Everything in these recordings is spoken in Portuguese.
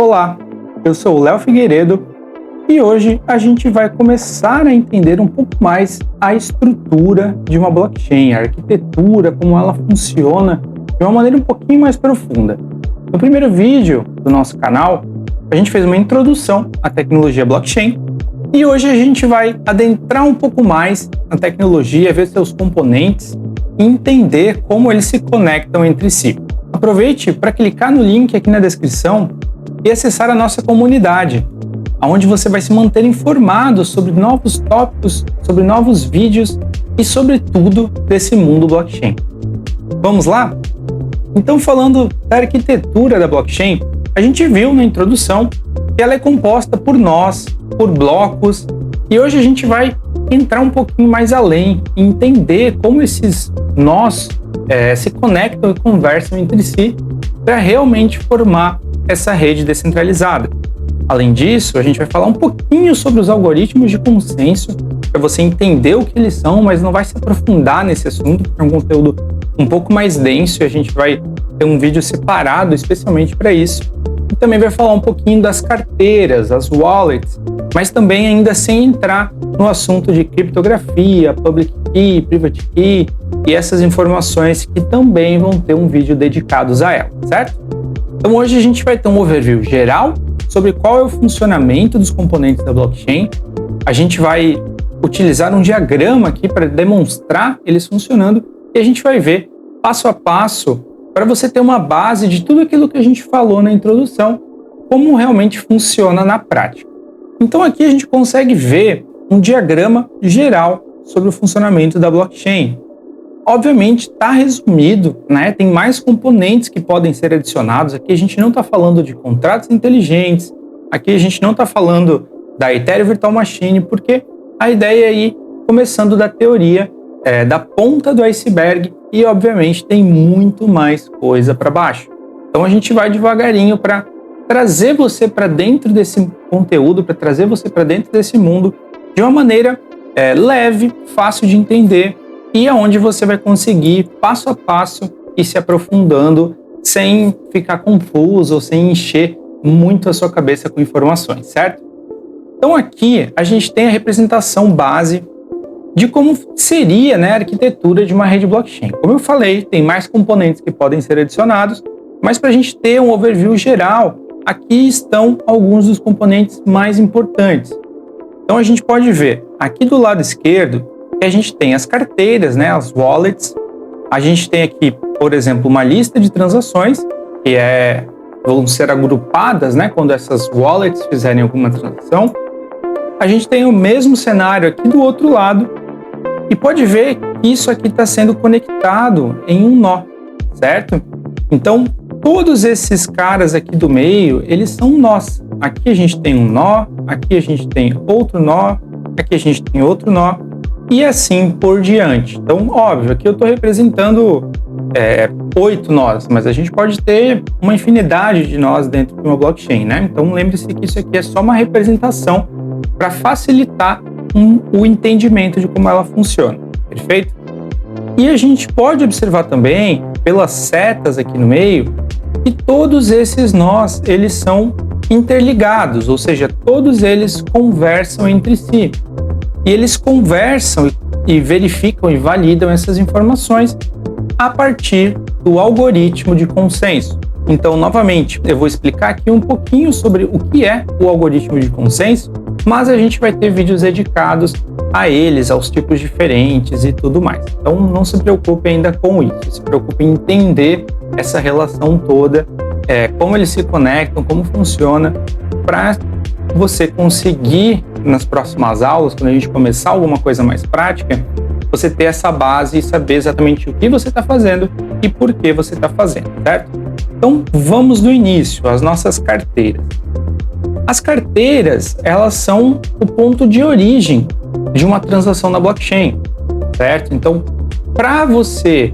Olá, eu sou o Léo Figueiredo e hoje a gente vai começar a entender um pouco mais a estrutura de uma blockchain, a arquitetura, como ela funciona de uma maneira um pouquinho mais profunda. No primeiro vídeo do nosso canal, a gente fez uma introdução à tecnologia blockchain e hoje a gente vai adentrar um pouco mais na tecnologia, ver seus componentes e entender como eles se conectam entre si. Aproveite para clicar no link aqui na descrição e acessar a nossa comunidade, onde você vai se manter informado sobre novos tópicos, sobre novos vídeos e sobre tudo desse mundo blockchain. Vamos lá? Então, falando da arquitetura da blockchain, a gente viu na introdução que ela é composta por nós, por blocos, e hoje a gente vai entrar um pouquinho mais além e entender como esses nós se conectam e conversam entre si para realmente formar essa rede descentralizada. Além disso, a gente vai falar um pouquinho sobre os algoritmos de consenso, para você entender o que eles são, mas não vai se aprofundar nesse assunto, porque é um conteúdo um pouco mais denso e a gente vai ter um vídeo separado especialmente para isso. E também vai falar um pouquinho das carteiras, as wallets, mas também ainda sem entrar no assunto de criptografia, public key, private key e essas informações que também vão ter um vídeo dedicados a ela, certo? Então hoje a gente vai ter um overview geral sobre qual é o funcionamento dos componentes da blockchain. A gente vai utilizar um diagrama aqui para demonstrar eles funcionando e a gente vai ver passo a passo para você ter uma base de tudo aquilo que a gente falou na introdução, como realmente funciona na prática. Então aqui a gente consegue ver um diagrama geral sobre o funcionamento da blockchain. Obviamente está resumido, né? Tem mais componentes que podem ser adicionados. Aqui a gente não está falando de contratos inteligentes, aqui a gente não está falando da Ethereum Virtual Machine, porque a ideia é ir começando da teoria, da ponta do iceberg, e obviamente tem muito mais coisa para baixo. Então a gente vai devagarinho para trazer você para dentro desse conteúdo, para trazer você para dentro desse mundo de uma maneira leve, fácil de entender, e aonde você vai conseguir passo a passo ir se aprofundando sem ficar confuso ou sem encher muito a sua cabeça com informações, certo? Então aqui a gente tem a representação base de como seria, né, a arquitetura de uma rede blockchain. Como eu falei, tem mais componentes que podem ser adicionados, mas para a gente ter um overview geral, aqui estão alguns dos componentes mais importantes. Então a gente pode ver aqui do lado esquerdo que a gente tem as carteiras, né, as wallets. A gente tem aqui, por exemplo, uma lista de transações que vão ser agrupadas, né, quando essas wallets fizerem alguma transação. A gente tem o mesmo cenário aqui do outro lado e pode ver que isso aqui está sendo conectado em um nó, certo? Então, todos esses caras aqui do meio, eles são nós. Aqui a gente tem um nó, aqui a gente tem outro nó, aqui a gente tem outro nó, e assim por diante. Então, óbvio, aqui eu estou representando 8 nós, mas a gente pode ter uma infinidade de nós dentro de uma blockchain, né? Então, lembre-se que isso aqui é só uma representação para facilitar o entendimento de como ela funciona, perfeito? E a gente pode observar também, pelas setas aqui no meio, que todos esses nós, eles são interligados, ou seja, todos eles conversam entre si. E eles conversam e verificam e validam essas informações a partir do algoritmo de consenso. Então, novamente, eu vou explicar aqui um pouquinho sobre o que é o algoritmo de consenso, mas a gente vai ter vídeos dedicados a eles, aos tipos diferentes e tudo mais. Então, não se preocupe ainda com isso, se preocupe em entender essa relação toda, como eles se conectam, como funciona, para você conseguir, nas próximas aulas, quando a gente começar alguma coisa mais prática, você ter essa base e saber exatamente o que você está fazendo e por que você está fazendo, certo? Então, vamos do início, as nossas carteiras. As carteiras, elas são o ponto de origem de uma transação na blockchain, certo? Então, para você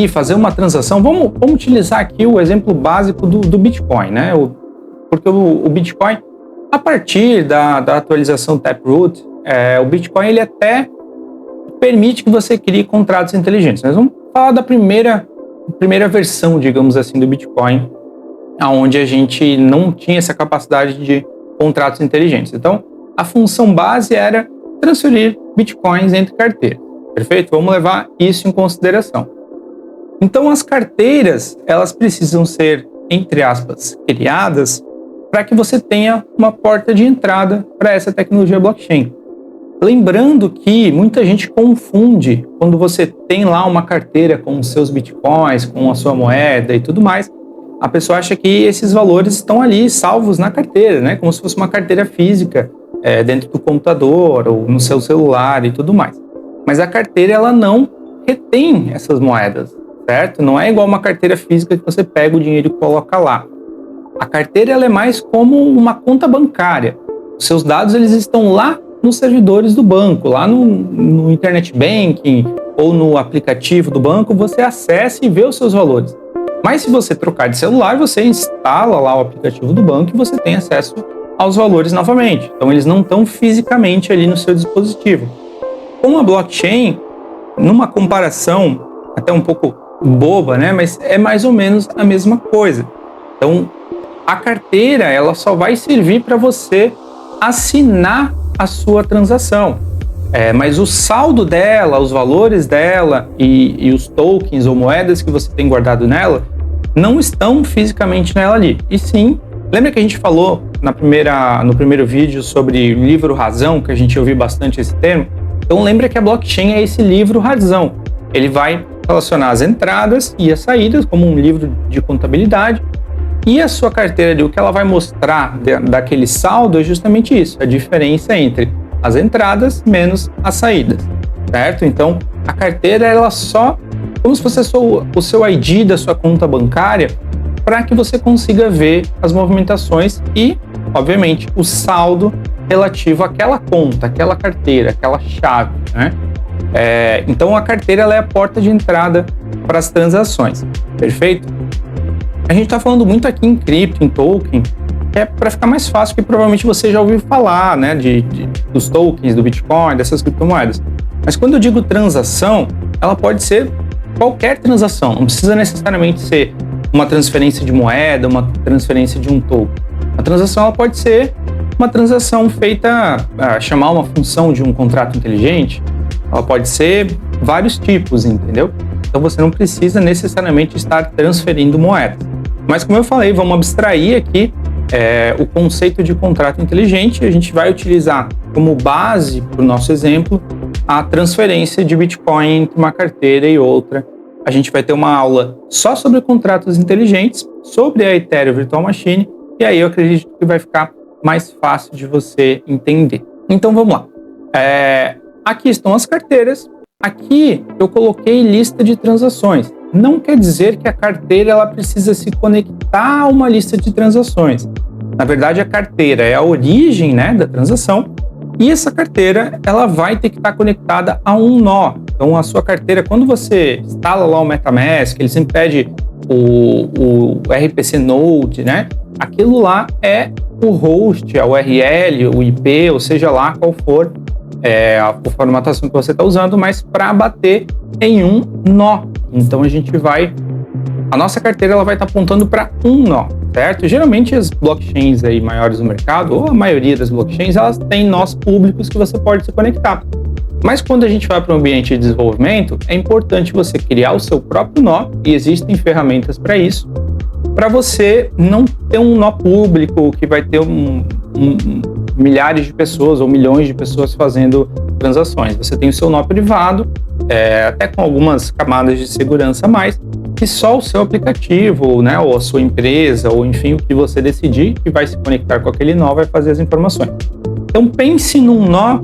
fazer uma transação, vamos utilizar aqui o exemplo básico do Bitcoin, né? Porque o Bitcoin, a partir da atualização Taproot, o Bitcoin ele até permite que você crie contratos inteligentes. Nós vamos falar da primeira versão, digamos assim, do Bitcoin, onde a gente não tinha essa capacidade de contratos inteligentes. Então, a função base era transferir bitcoins entre carteiras. Perfeito? Vamos levar isso em consideração. Então, as carteiras, elas precisam ser, entre aspas, criadas para que você tenha uma porta de entrada para essa tecnologia blockchain. Lembrando que muita gente confunde quando você tem lá uma carteira com os seus bitcoins, com a sua moeda e tudo mais, a pessoa acha que esses valores estão ali salvos na carteira, né? Como se fosse uma carteira física dentro do computador ou no seu celular e tudo mais. Mas a carteira, ela não retém essas moedas, certo? Não é igual uma carteira física que você pega o dinheiro e coloca lá. A carteira, ela é mais como uma conta bancária. Os seus dados, eles estão lá nos servidores do banco, lá no Internet Banking ou no aplicativo do banco, você acessa e vê os seus valores. Mas se você trocar de celular, você instala lá o aplicativo do banco e você tem acesso aos valores novamente. Então, eles não estão fisicamente ali no seu dispositivo. Com a blockchain, numa comparação até um pouco boba, né? Mas é mais ou menos a mesma coisa. Então, a carteira, ela só vai servir para você assinar a sua transação. Mas o saldo dela, os valores dela e os tokens ou moedas que você tem guardado nela não estão fisicamente nela ali. E sim, lembra que a gente falou no primeiro vídeo sobre o livro razão, que a gente ouviu bastante esse termo? Então lembra que a blockchain é esse livro razão. Ele vai relacionar as entradas e as saídas como um livro de contabilidade. E a sua carteira, o que ela vai mostrar daquele saldo é justamente isso, a diferença entre as entradas menos as saídas, certo? Então, a carteira, ela só, como se fosse o seu ID da sua conta bancária, para que você consiga ver as movimentações e, obviamente, o saldo relativo àquela conta, àquela carteira, àquela chave, né? Então, a carteira, ela é a porta de entrada para as transações, perfeito? A gente está falando muito aqui em cripto, em token, que é para ficar mais fácil, que provavelmente você já ouviu falar, né, dos tokens, do Bitcoin, dessas criptomoedas. Mas quando eu digo transação, ela pode ser qualquer transação, não precisa necessariamente ser uma transferência de moeda, uma transferência de um token. A transação, ela pode ser uma transação feita a chamar uma função de um contrato inteligente, ela pode ser vários tipos, entendeu? Então você não precisa necessariamente estar transferindo moedas. Mas como eu falei, vamos abstrair aqui o conceito de contrato inteligente. A gente vai utilizar como base para o nosso exemplo a transferência de Bitcoin entre uma carteira e outra. A gente vai ter uma aula só sobre contratos inteligentes, sobre a Ethereum Virtual Machine, e aí eu acredito que vai ficar mais fácil de você entender. Então vamos lá. Aqui estão as carteiras. Aqui eu coloquei lista de transações. Não quer dizer que a carteira ela precisa se conectar a uma lista de transações. Na verdade, a carteira é a origem, né, da transação, e essa carteira ela vai ter que estar conectada a um nó. Então, a sua carteira, quando você instala lá o MetaMask, ele sempre pede o RPC Node, né? Aquilo lá é o host, a URL, o IP, ou seja lá qual for a formatação que você está usando, mas para bater em um nó. Então a nossa carteira ela vai estar apontando para um nó, certo? Geralmente as blockchains aí maiores do mercado, ou a maioria das blockchains, elas têm nós públicos que você pode se conectar. Mas quando a gente vai para o ambiente de desenvolvimento, é importante você criar o seu próprio nó, e existem ferramentas para isso, para você não ter um nó público que vai ter milhares de pessoas ou milhões de pessoas fazendo transações. Você tem o seu nó privado, até com algumas camadas de segurança a mais, que só o seu aplicativo, né, ou a sua empresa, ou enfim, o que você decidir que vai se conectar com aquele nó vai fazer as informações. Então pense num nó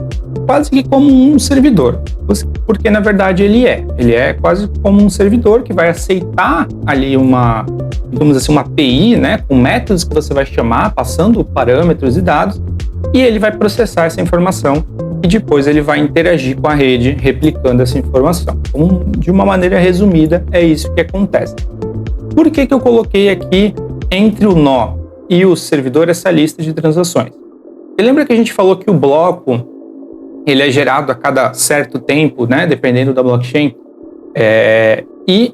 quase que como um servidor, porque na verdade ele é quase como um servidor que vai aceitar ali uma API, né, com métodos que você vai chamar, passando parâmetros e dados, e ele vai processar essa informação e depois ele vai interagir com a rede replicando essa informação. Então, de uma maneira resumida, é isso que acontece. Por que eu coloquei aqui entre o nó e o servidor essa lista de transações? Você lembra que a gente falou que o bloco ele é gerado a cada certo tempo, né, dependendo da blockchain, e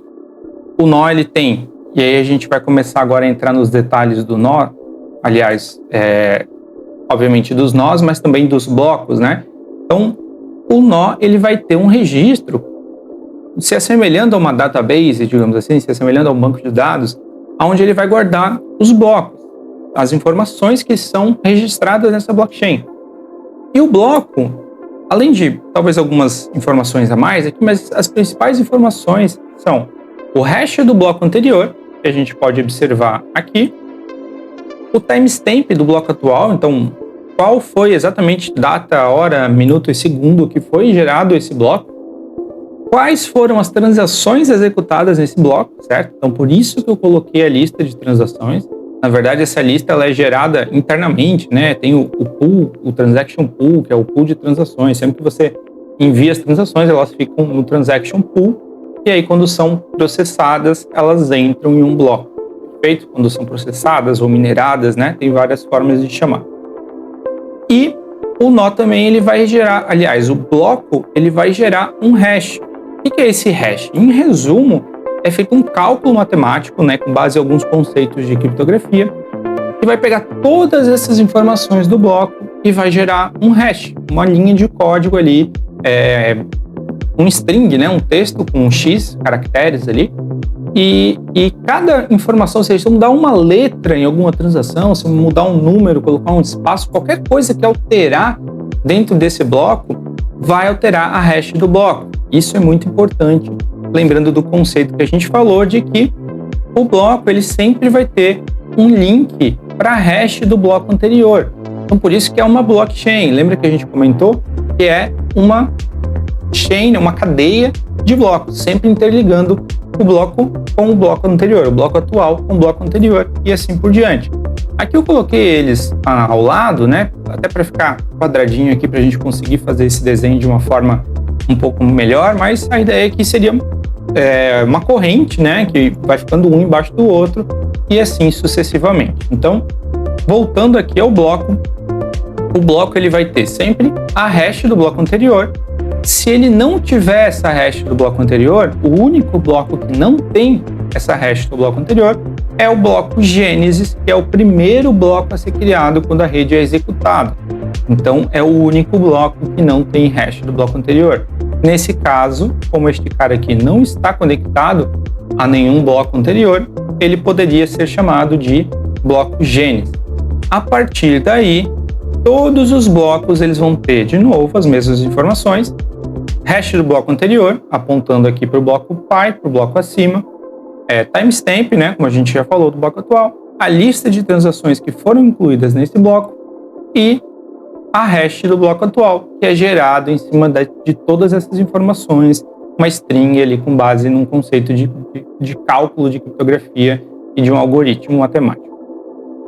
o nó ele tem E aí a gente vai começar agora a entrar nos detalhes do nó, aliás, obviamente dos nós, mas também dos blocos, né? Então, o nó ele vai ter um registro se assemelhando a uma database, digamos assim, se assemelhando a um banco de dados, onde ele vai guardar os blocos, as informações que são registradas nessa blockchain. E o bloco, além de talvez algumas informações a mais aqui, mas as principais informações são o hash do bloco anterior, que a gente pode observar aqui, o timestamp do bloco atual, então qual foi exatamente data, hora, minuto e segundo que foi gerado esse bloco, quais foram as transações executadas nesse bloco, certo? Então por isso que eu coloquei a lista de transações. Na verdade, essa lista ela é gerada internamente, né? Tem o pool, o transaction pool, que é o pool de transações. Sempre que você envia as transações, elas ficam no transaction pool, e aí quando são processadas, elas entram em um bloco. Perfeito? Quando são processadas ou mineradas, né? Tem várias formas de chamar. E o nó também ele vai gerar, aliás, o bloco ele vai gerar um hash. O que é esse hash? Em resumo, é feito um cálculo matemático, né, com base em alguns conceitos de criptografia, que vai pegar todas essas informações do bloco e vai gerar um hash, uma linha de código ali, um string, né, um texto com X caracteres ali, e cada informação, se você mudar uma letra em alguma transação, se mudar um número, colocar um espaço, qualquer coisa que alterar dentro desse bloco, vai alterar a hash do bloco. Isso é muito importante, lembrando do conceito que a gente falou de que o bloco ele sempre vai ter um link para a hash do bloco anterior. Então, por isso que é uma blockchain. Lembra que a gente comentou que é uma chain, uma cadeia de blocos, sempre interligando o bloco com o bloco anterior, o bloco atual com o bloco anterior e assim por diante. Aqui eu coloquei eles ao lado, né, até para ficar quadradinho aqui para a gente conseguir fazer esse desenho de uma forma um pouco melhor, mas a ideia é que seria uma corrente, né, que vai ficando um embaixo do outro e assim sucessivamente. Então, voltando aqui ao bloco, o bloco ele vai ter sempre a hash do bloco anterior. Se ele não tiver essa hash do bloco anterior, o único bloco que não tem essa hash do bloco anterior é o bloco Gênesis, que é o primeiro bloco a ser criado quando a rede é executada. Então, é o único bloco que não tem hash do bloco anterior. Nesse caso, como este cara aqui não está conectado a nenhum bloco anterior, ele poderia ser chamado de bloco Gênesis. A partir daí, todos os blocos eles vão ter de novo as mesmas informações, hash do bloco anterior, apontando aqui para o bloco pai, para o bloco acima, timestamp, né, como a gente já falou do bloco atual, a lista de transações que foram incluídas nesse bloco e a hash do bloco atual, que é gerado em cima de todas essas informações, uma string ali com base num conceito de cálculo de criptografia e de um algoritmo matemático.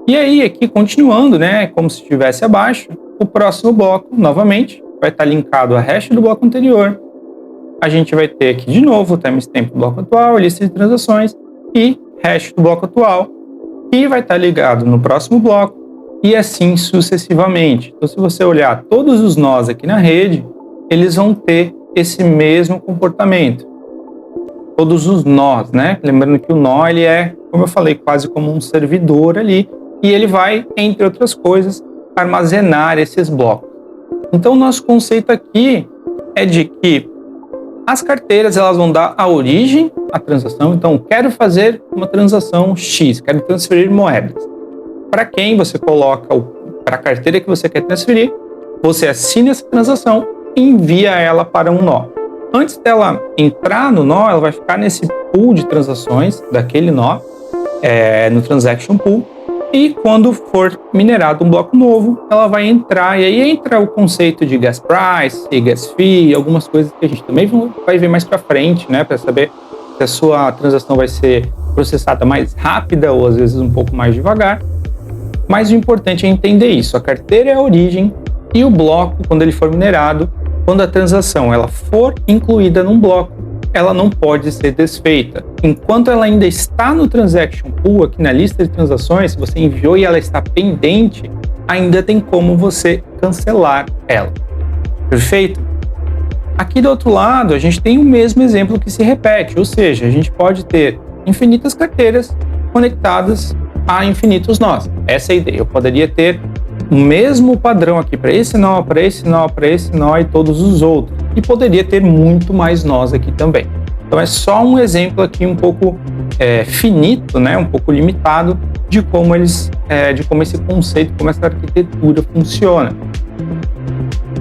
E aí, aqui, continuando, né, como se estivesse abaixo, o próximo bloco, novamente, vai estar linkado a hash do bloco anterior. A gente vai ter aqui, de novo, o timestamp do bloco atual, a lista de transações e hash do bloco atual, que vai estar ligado no próximo bloco, e assim sucessivamente. Então, se você olhar todos os nós aqui na rede, eles vão ter esse mesmo comportamento. Todos os nós, né? Lembrando que o nó, ele é, como eu falei, quase como um servidor ali, e ele vai, entre outras coisas, armazenar esses blocos. Então, o nosso conceito aqui é de que as carteiras elas vão dar a origem à transação. Então, quero fazer uma transação X, quero transferir moedas. Para quem você coloca para a carteira que você quer transferir, você assina essa transação e envia ela para um nó. Antes dela entrar no nó, ela vai ficar nesse pool de transações daquele nó, no transaction pool, e quando for minerado um bloco novo, ela vai entrar, e aí entra o conceito de gas price e gas fee, algumas coisas que a gente também vai ver mais para frente, né, para saber se a sua transação vai ser processada mais rápida ou às vezes um pouco mais devagar. Mas o importante é entender isso. A carteira é a origem e o bloco, quando ele for minerado, quando a transação ela for incluída num bloco, ela não pode ser desfeita. Enquanto ela ainda está no transaction pool, aqui na lista de transações, se você enviou e ela está pendente, ainda tem como você cancelar ela. Perfeito? Aqui do outro lado, a gente tem o mesmo exemplo que se repete, ou seja, a gente pode ter infinitas carteiras conectadas a infinitos nós. Essa é a ideia. Eu poderia ter o mesmo padrão aqui para esse nó, para esse nó, para esse nó e todos os outros. E poderia ter muito mais nós aqui também. Então é só um exemplo aqui um pouco finito, né, um pouco limitado de como esse conceito, como essa arquitetura funciona.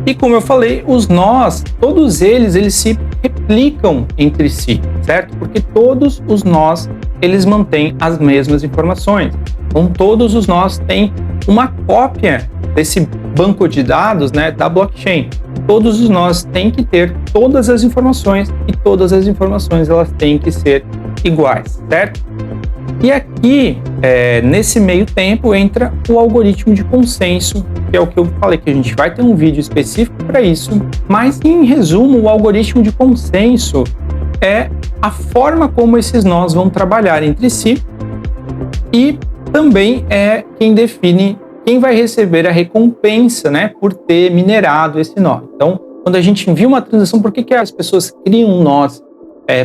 E como eu falei, os nós, todos eles se replicam entre si, certo? Porque todos os nós, eles mantêm as mesmas informações. Então todos os nós têm uma cópia desse banco de dados, né, da blockchain. Todos os nós têm que ter todas as informações e todas as informações elas têm que ser iguais, certo? E aqui, nesse meio tempo, entra o algoritmo de consenso, que é o que eu falei, que a gente vai ter um vídeo específico para isso, mas em resumo, o algoritmo de consenso é a forma como esses nós vão trabalhar entre si e também é quem define quem vai receber a recompensa, né, por ter minerado esse nó. Então, quando a gente envia uma transação, por que as pessoas criam nós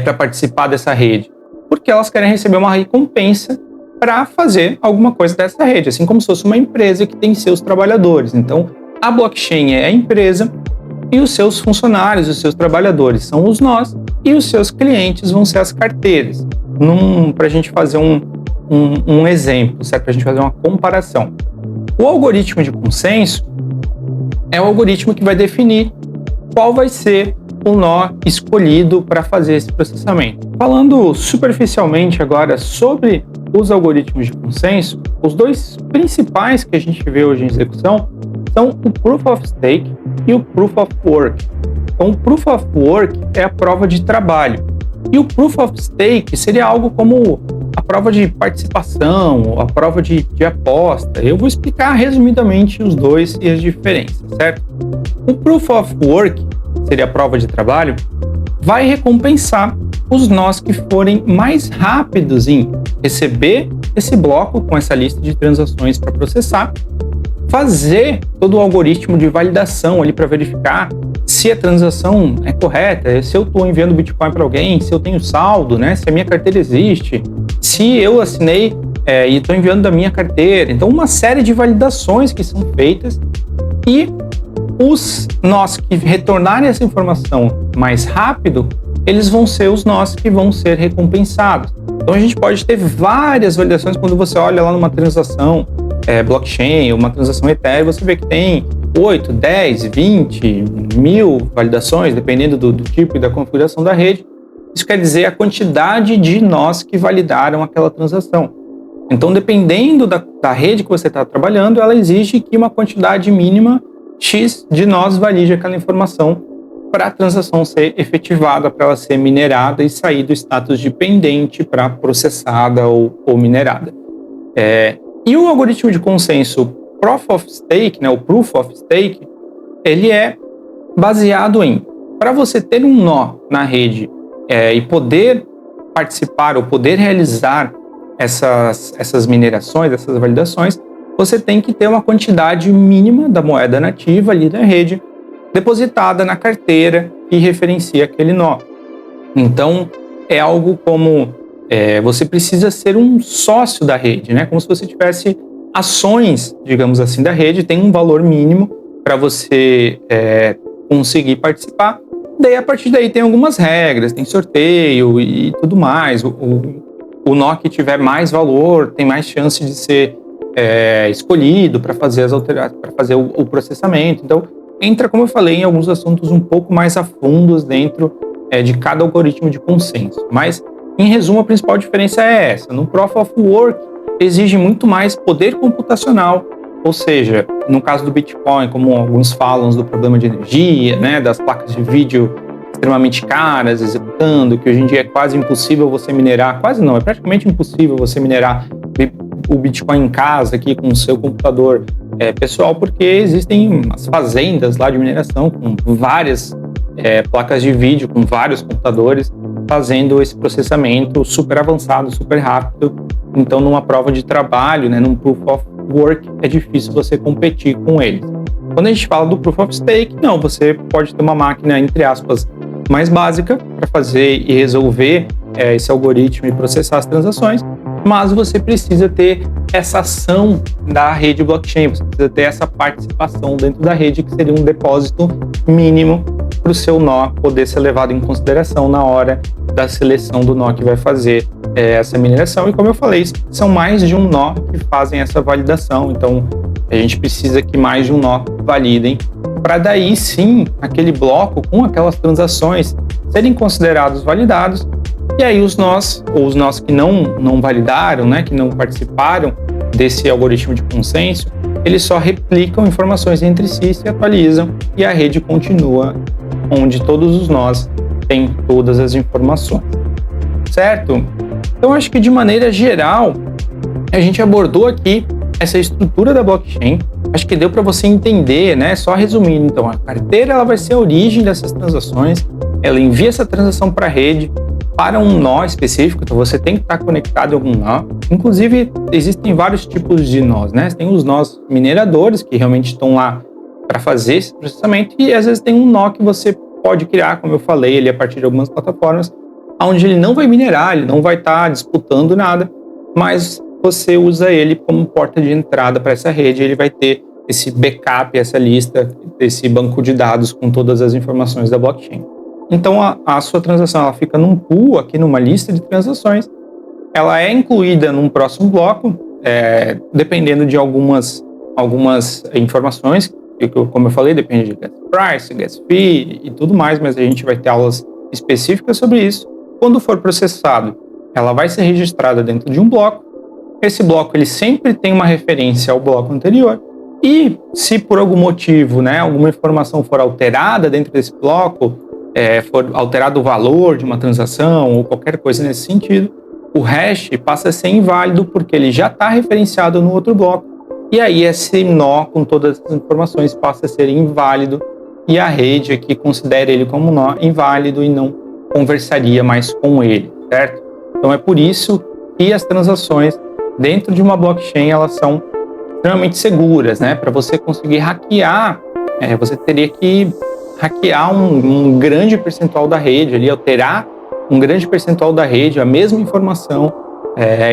para participar dessa rede? Porque elas querem receber uma recompensa para fazer alguma coisa dessa rede, assim como se fosse uma empresa que tem seus trabalhadores. Então, a blockchain é a empresa e os seus funcionários, os seus trabalhadores são os nós e os seus clientes vão ser as carteiras. Para a gente fazer um exemplo, certo? Para a gente fazer uma comparação. O algoritmo de consenso é o algoritmo que vai definir qual vai ser o nó escolhido para fazer esse processamento. Falando superficialmente agora sobre os algoritmos de consenso, os dois principais que a gente vê hoje em execução são o Proof of Stake e o Proof of Work. Então, o Proof of Work é a prova de trabalho e o Proof of Stake seria algo como a prova de participação, a prova de aposta. Eu vou explicar resumidamente os dois e as diferenças, certo? O Proof of Work, seria a prova de trabalho, vai recompensar os nós que forem mais rápidos em receber esse bloco com essa lista de transações para processar, fazer todo o algoritmo de validação ali para verificar se a transação é correta, se eu estou enviando Bitcoin para alguém, se eu tenho saldo, né, se a minha carteira existe, se eu assinei e estou enviando da minha carteira. Então, uma série de validações que são feitas e os nós que retornarem essa informação mais rápido, eles vão ser os nós que vão ser recompensados. Então, a gente pode ter várias validações quando você olha lá numa transação blockchain, uma transação Ethereum, você vê que tem 8, 10, 20, 1000 validações, dependendo do tipo e da configuração da rede. Isso quer dizer a quantidade de nós que validaram aquela transação. Então, dependendo da rede que você está trabalhando, ela exige que uma quantidade mínima X de nós valide aquela informação para a transação ser efetivada, para ela ser minerada e sair do status de pendente para processada ou minerada. E o algoritmo de consenso Proof of Stake, né, o Proof of Stake, ele é baseado em, para você ter um nó na rede e poder participar ou poder realizar essas minerações, essas validações, você tem que ter uma quantidade mínima da moeda nativa ali da rede depositada na carteira que referencia aquele nó. Então, é algo como você precisa ser um sócio da rede, né? Como se você tivesse ações, digamos assim, da rede, tem um valor mínimo para você conseguir participar. Daí, a partir daí, tem algumas regras, tem sorteio e tudo mais. O nó que tiver mais valor tem mais chance de ser escolhido para fazer para fazer o processamento. Então, entra, como eu falei, em alguns assuntos um pouco mais a fundos dentro de cada algoritmo de consenso. Mas, em resumo, a principal diferença é essa. No Proof of Work, exige muito mais poder computacional, ou seja, no caso do Bitcoin, como alguns falam do problema de energia, né, das placas de vídeo extremamente caras executando, que hoje em dia é quase impossível você minerar, quase não, é praticamente impossível você minerar o Bitcoin em casa aqui com o seu computador pessoal, porque existem as fazendas lá de mineração com várias placas de vídeo, com vários computadores fazendo esse processamento super avançado, super rápido. Então, numa prova de trabalho, né, num Proof of Work, é difícil você competir com eles. Quando a gente fala do Proof of Stake, não, você pode ter uma máquina, entre aspas, mais básica para fazer e resolver esse algoritmo e processar as transações, mas você precisa ter essa ação da rede blockchain, você precisa ter essa participação dentro da rede, que seria um depósito mínimo para o seu nó poder ser levado em consideração na hora da seleção do nó que vai fazer essa mineração. E como eu falei, são mais de um nó que fazem essa validação, então a gente precisa que mais de um nó validem, para daí sim aquele bloco com aquelas transações serem considerados validados. E aí os nós que não validaram, né, que não participaram desse algoritmo de consenso, eles só replicam informações entre si, se atualizam e a rede continua onde todos os nós têm todas as informações, certo? Então acho que de maneira geral a gente abordou aqui essa estrutura da blockchain. Acho que deu para você entender, né? Só resumindo, então a carteira ela vai ser a origem dessas transações, ela envia essa transação para a rede, para um nó específico, então você tem que estar conectado a algum nó. Inclusive, existem vários tipos de nós, né? Tem os nós mineradores, que realmente estão lá para fazer esse processamento, e às vezes tem um nó que você pode criar, como eu falei, ele a partir de algumas plataformas, onde ele não vai minerar, ele não vai estar disputando nada, mas você usa ele como porta de entrada para essa rede, ele vai ter esse backup, essa lista, esse banco de dados com todas as informações da blockchain. Então a sua transação ela fica num pool, aqui numa lista de transações, ela é incluída num próximo bloco, dependendo de algumas informações, que, como eu falei, depende de gas price, gas fee e tudo mais, mas a gente vai ter aulas específicas sobre isso. Quando for processado, ela vai ser registrada dentro de um bloco. Esse bloco ele sempre tem uma referência ao bloco anterior, e se por algum motivo, né, alguma informação for alterada dentro desse bloco, for alterado o valor de uma transação ou qualquer coisa nesse sentido, o hash passa a ser inválido porque ele já está referenciado no outro bloco, e aí esse nó com todas as informações passa a ser inválido, e a rede aqui considera ele como nó inválido e não conversaria mais com ele, certo? Então é por isso que as transações dentro de uma blockchain elas são extremamente seguras, né? Para você conseguir hackear, você teria que hackear um grande percentual da rede, ali, alterar um grande percentual da rede, a mesma informação,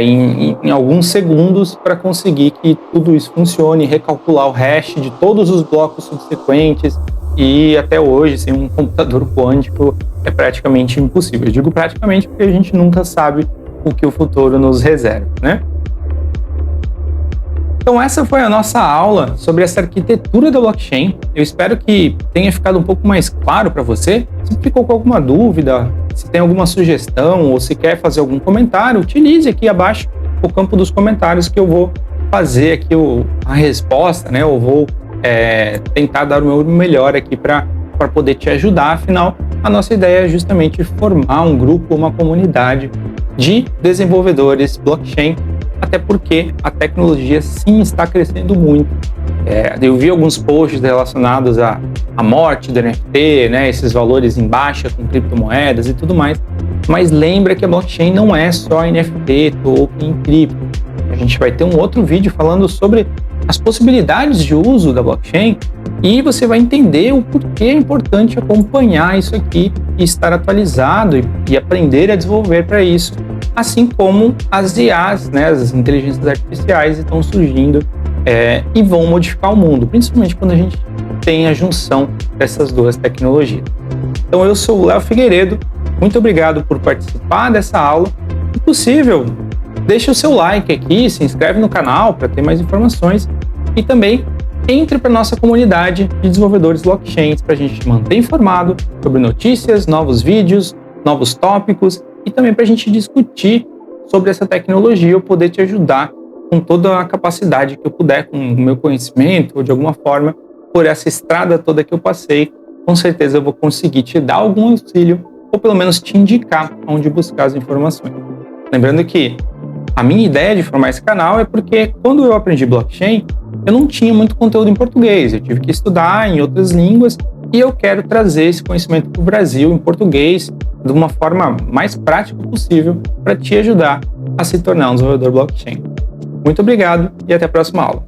em alguns segundos, para conseguir que tudo isso funcione, recalcular o hash de todos os blocos subsequentes, e até hoje, sem um computador quântico, é praticamente impossível. Eu digo praticamente porque a gente nunca sabe o que o futuro nos reserva, né? Então essa foi a nossa aula sobre essa arquitetura da blockchain. Eu espero que tenha ficado um pouco mais claro para você. Se ficou com alguma dúvida, se tem alguma sugestão ou se quer fazer algum comentário, utilize aqui abaixo o campo dos comentários que eu vou fazer aqui a resposta, né? Eu vou tentar dar o meu melhor aqui para poder te ajudar. Afinal, a nossa ideia é justamente formar um grupo, uma comunidade de desenvolvedores blockchain, até porque a tecnologia sim está crescendo muito. Eu vi alguns posts relacionados à morte do NFT, né, esses valores em baixa com criptomoedas e tudo mais, mas lembra que a blockchain não é só NFT, token e cripto. A gente vai ter um outro vídeo falando sobre as possibilidades de uso da blockchain, e você vai entender o porquê é importante acompanhar isso aqui e estar atualizado e aprender a desenvolver para isso, assim como as IAs, né, as inteligências artificiais estão surgindo e vão modificar o mundo, principalmente quando a gente tem a junção dessas duas tecnologias. Então eu sou o Léo Figueiredo, muito obrigado por participar dessa aula. Se possível, deixa o seu like aqui, se inscreve no canal para ter mais informações e também entre para a nossa comunidade de desenvolvedores blockchains para a gente te manter informado sobre notícias, novos vídeos, novos tópicos e também para a gente discutir sobre essa tecnologia, eu poder te ajudar com toda a capacidade que eu puder, com o meu conhecimento ou de alguma forma, por essa estrada toda que eu passei, com certeza eu vou conseguir te dar algum auxílio ou pelo menos te indicar onde buscar as informações. Lembrando que a minha ideia de formar esse canal é porque quando eu aprendi blockchain, eu não tinha muito conteúdo em português, eu tive que estudar em outras línguas e eu quero trazer esse conhecimento para o Brasil em português de uma forma mais prática possível para te ajudar a se tornar um desenvolvedor blockchain. Muito obrigado e até a próxima aula.